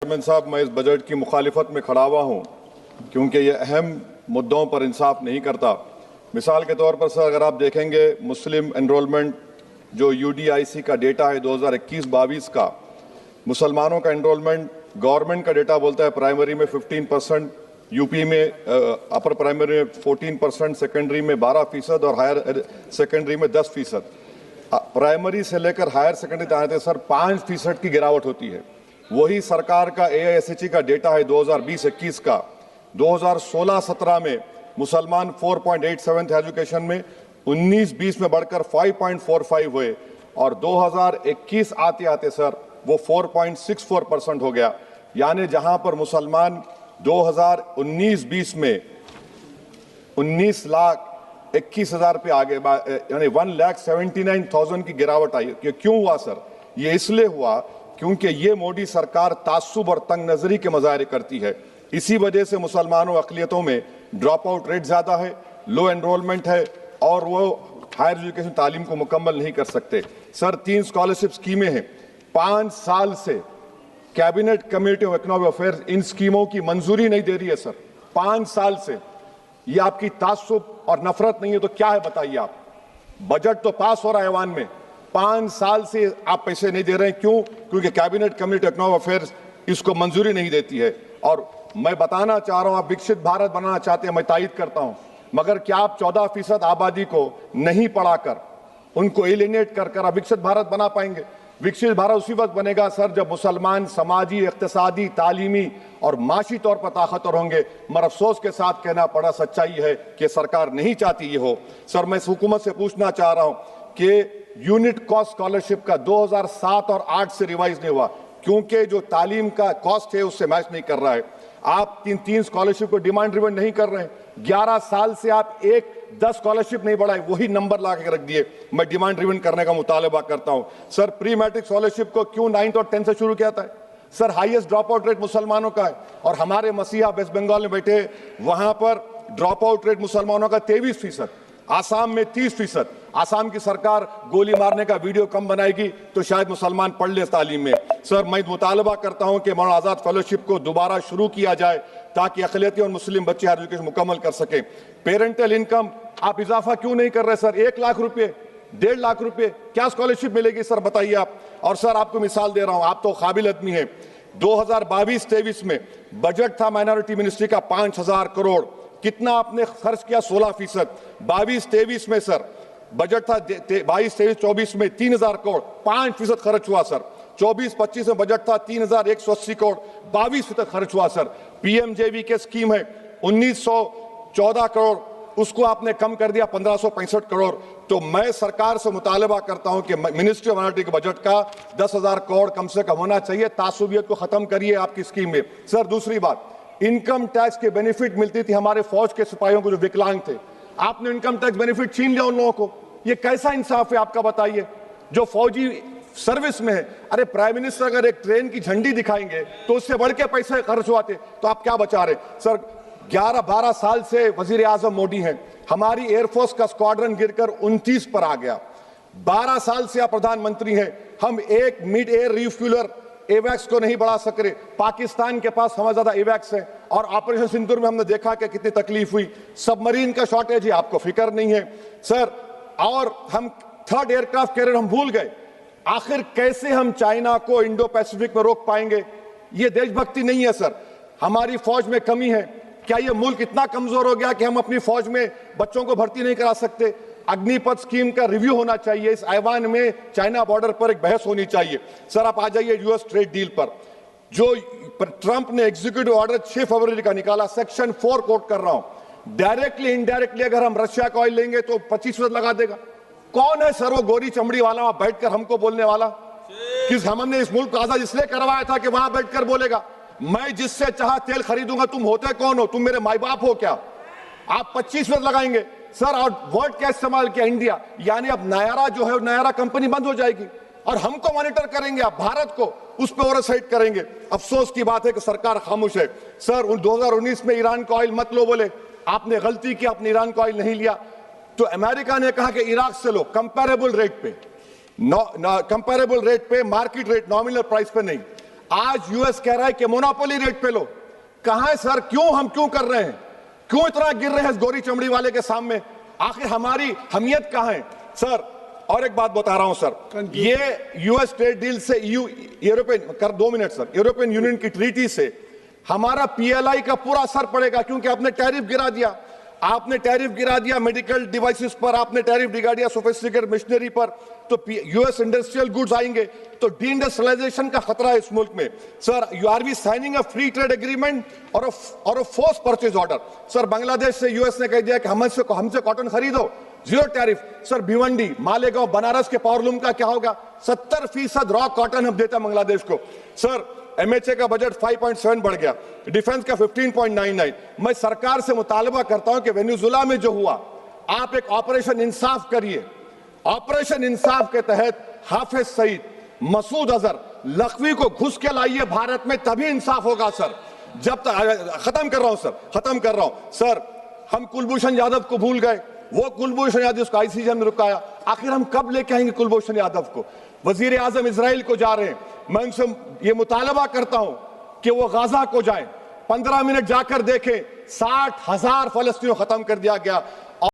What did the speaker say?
Chairman साहब, मैं इस बजट की मुखालिफत में खड़ा हुआ हूँ क्योंकि ये अहम मुद्दों पर इंसाफ नहीं करता। मिसाल के तौर पर सर, अगर आप देखेंगे मुस्लिम एनरोलमेंट जो UDIC का डेटा है 2021-22 का, मुसलमानों का एनरोलमेंट गवर्नमेंट का डेटा बोलता है प्राइमरी में 15%, यूपी में अपर प्राइमरी में 14%, सेकेंडरी में 12% और हायर सेकेंडरी में 10%। प्राइमरी से लेकर हायर सेकेंडरी तक आते सर 5% की गिरावट होती है। वही सरकार का AISHE का डेटा है 2020-21 का। 2016-17 में मुसलमान 4.87 थे एजुकेशन में, 19-20 में बढ़कर 5.45 हुए और 2021 आते आते सर वो 4.64% हो गया। यानी जहां पर मुसलमान 2019-20 में 19,21,000 पे आगे, यानी 1,79,000 की गिरावट आई। क्यों हुआ सर? ये इसलिए हुआ क्योंकि ये मोदी सरकार तासुब और तंग नजरी के मुजाहरे करती है। इसी वजह से मुसलमानों अक़लियतों में ड्रॉप आउट रेट ज्यादा है, लो एनरोलमेंट है और वो हायर एजुकेशन तालीम को मुकम्मल नहीं कर सकते। सर 3 स्कॉलरशिप स्कीमें हैं, 5 साल से cabinet committee of economic affairs in स्कीमों की मंजूरी नहीं दे रही है सर। 5 साल से ये आपकी तासुब और नफरत नहीं है तो क्या है बताइए आप? बजट तो पास हो रहा है ऐवान में, 5 साल से आप पैसे नहीं दे रहे हैं। क्यों? क्योंकि cabinet committee of economic affairs इसको मंजूरी नहीं देती है। और मैं बताना चाह रहा हूं, आप विकसित भारत बनाना चाहते हैं, मैं तायद करता हूं, मगर क्या आप 14% आबादी को नहीं पढ़ाकर उनको एलिनेट कर आप विकसित भारत बना पाएंगे? विकसित भारत उसी वक्त बनेगा सर जब मुसलमान समाजी, इक्तिसादी, तालीमी और माशी तौर पर ताकतवर होंगे। मगर अफसोस के साथ कहना पड़ा, सच्चाई है कि सरकार नहीं चाहती ये हो। सर मैं इस हुकूमत से पूछना चाह रहा हूं कि यूनिट कॉस्ट स्कॉलरशिप का 2007 और 8 से रिवाइज नहीं हुआ क्योंकि जो तालीम का कॉस्ट है उससे मैच नहीं कर रहा है। आप 3 स्कॉलरशिप को डिमांड ड्रिवन नहीं कर रहे हैं। 11 साल से आप 10 स्कॉलरशिप नहीं बढ़ाए, वही नंबर ला के रख दिए। मैं डिमांड ड्रिवन करने का मुतालबा करता हूं। सर प्री मैट्रिक स्कॉलरशिप को क्यों 9th और 10th से शुरू किया था? Sir highest drop out rate मुसलमानों का है और हमारे मसीहा वेस्ट बंगाल में बैठे, वहां पर ड्रॉप आउट रेट मुसलमानों का 23%, आसाम में 30%। आसाम की सरकार गोली मारने का वीडियो कम बनाएगी तो शायद मुसलमान पढ़ ले तालीम में। सर मैं मुतालबा करता हूं कि मौलाना आजाद फेलोशिप को दोबारा शुरू किया जाए ताकि अक़लियती और मुस्लिम बच्चे हायर एजुकेशन मुकम्मल कर सके। पेरेंटल इनकम आप इजाफा क्यों नहीं कर रहे सर? 1 लाख रुपए, 1.5 लाख रुपए क्या स्कॉलरशिप मिलेगी सर बताइए आप? और सर आपको मिसाल दे रहा हूं, आप तो काबिल आदमी हैं। 2022-23 में बजट था माइनॉरिटी मिनिस्ट्री का 5,000 करोड़, कितना आपने खर्च किया? 16%। 22-23 में सर बजट था 22-23-24 में 3,000 करोड़, 5% खर्च हुआ सर। 24-25 में बजट था 3,180 करोड़, 22% खर्च हुआ सर। PMJV के स्कीम है 1,914 करोड़, उसको आपने कम कर दिया 1,565 करोड़। तो मैं सरकार से मुतालबा करता हूं कि मिनिस्ट्री ऑफ माइनॉरिटी के बजट का 10,000 करोड़ कम से कम होना चाहिए। तासुबियत को खत्म करिए आपकी स्कीम में। सर दूसरी बात, इनकम टैक्स के बेनिफिट मिलती थी हमारे फौज के सिपाहियों को जो विकलांग थे, आपने इनकम टैक्स बेनिफिट छीन लिया उन लोगों को। ये कैसा इंसाफ है आपका बताइए? जो फौजी सर्विस में है, अरे प्राइम मिनिस्टर अगर एक ट्रेन की झंडी दिखाएंगे तो उससे बढ़ के पैसे खर्च हुआते, तो आप क्या बचा रहे? सर 11-12 साल से वजीर आजम मोदी हैं, हमारी एयरफोर्स का स्क्वाड्रन गिरकर 29 पर आ गया। 12 साल से आप प्रधानमंत्री हैं, हम एक मिड एयर रिफ्यूलर एवैक्स को नहीं बढ़ा सक रहे। पाकिस्तान के पास हमें ज्यादा एवैक्स है और ऑपरेशन सिंदूर में हमने देखा कि कितनी तकलीफ हुई। सबमरीन का शॉर्टेज है, आपको फिक्र नहीं है सर। और हम 3rd एयरक्राफ्ट कैरियर हम भूल गए। आखिर कैसे हम चाइना को इंडो पैसिफिक में रोक पाएंगे? ये देशभक्ति नहीं है सर। हमारी फौज में कमी है। क्या ये मुल्क इतना कमजोर हो गया कि हम अपनी फौज में बच्चों को भर्ती नहीं करा सकते? अग्निपथ स्कीम का रिव्यू होना चाहिए। इस ऐवान में चाइना बॉर्डर पर एक बहस होनी चाहिए। सर आप आ जाइए US ट्रेड डील पर, जो ट्रंप ने एग्जीक्यूटिव ऑर्डर 6 फरवरी का निकाला, सेक्शन 4 कोट कर रहा हूं, डायरेक्टली इनडायरेक्टली अगर हम रशिया का ऑयल लेंगे तो 25% लगा देगा। कौन है सर वो गोरी चमड़ी वाला वहां बैठकर हमको बोलने वाला? किस हमने इस मुल्क को आजाद इसलिए करवाया था कि वहां बैठकर बोलेगा मैं जिससे चाह तेल खरीदूंगा। तुम होते कौन हो? तुम मेरे माई बाप हो क्या? आप 25% लगाएंगे सर। और वर्ड क्या इस्तेमाल किया? इंडिया। यानी अब नायारा जो है, नायारा कंपनी बंद हो जाएगी और हमको मॉनिटर करेंगे आप, भारत को उस पर ओवरसाइट करेंगे। अफसोस की बात है कि सरकार खामोश है। सर 2019 में ईरान का ऑयल मत लो बोले, आपने गलती की, आपने ईरान का ऑयल नहीं लिया। तो अमेरिका ने कहा कि इराक से लो, कंपेरेबल रेट पे, कंपेरेबल रेट पे, मार्केट रेट, नॉमिनल प्राइस पे नहीं। आज यूएस कह रहा है कि मोनोपोली रेट पे लो। कहां है सर? हम क्यों कर रहे हैं? क्यों इतना गिर रहे हैं इस गोरी चमड़ी वाले के सामने? आखिर हमारी हमियत कहां है सर? और एक बात बता रहा हूं सर, ये यूएस ट्रेड डील से European 2 minute sir, European union की ट्रीटी से हमारा पीएलआई का पूरा असर पड़ेगा, क्योंकि आपने टैरिफ गिरा दिया। आपने टैरिफ गिरा दिया मेडिकल डिवाइसेस पर, आपने टैरिफ गिरा दिया सोफिस्टिकेटेड मशीनरी पर, तो यूएस इंडस्ट्रियल गुड्स आएंगे, तो डी-इंडस्ट्रियलाइजेशन का खतरा है इस मुल्क में। Sir, you are we signing a free trade agreement और a force purchase order. Sir, Bangladesh से यूएस ने कह दिया कि हमसे कॉटन खरीदो, 0 टैरिफ। सर, भिवंडी, मालेगांव, बनारस के पावरलूम का क्या होगा? 70% रॉ कॉटन हम देते हैं बांग्लादेश को। सर, एमएचए का बजट 5.7 बढ़ गया, डिफेंस का 15.99। मैं सरकार से मुतालबा करता हूं कि वेनेजुएला में जो हुआ, आप एक ऑपरेशन इंसाफ करिए। ऑपरेशन इंसाफ के तहत हाफिज सईद, मसूद अजहर, लखवी को घुस के लाइए भारत में, तभी इंसाफ होगा सर। जब तक खत्म कर रहा हूं सर, हम कुलभूषण यादव को भूल गए। वो कुलभूषण यादव को आईसीजे में रुकाया। आखिर हम कब लेके आएंगे कुलभूषण यादव को? वजीर आजम इजराइल को जा रहे हैं, मैं उनसे ये मुतालबा करता हूं कि वो गाजा को जाएं, 15 मिनट जाकर देखें, 60,000 फलस्तीनियों खत्म कर दिया गया।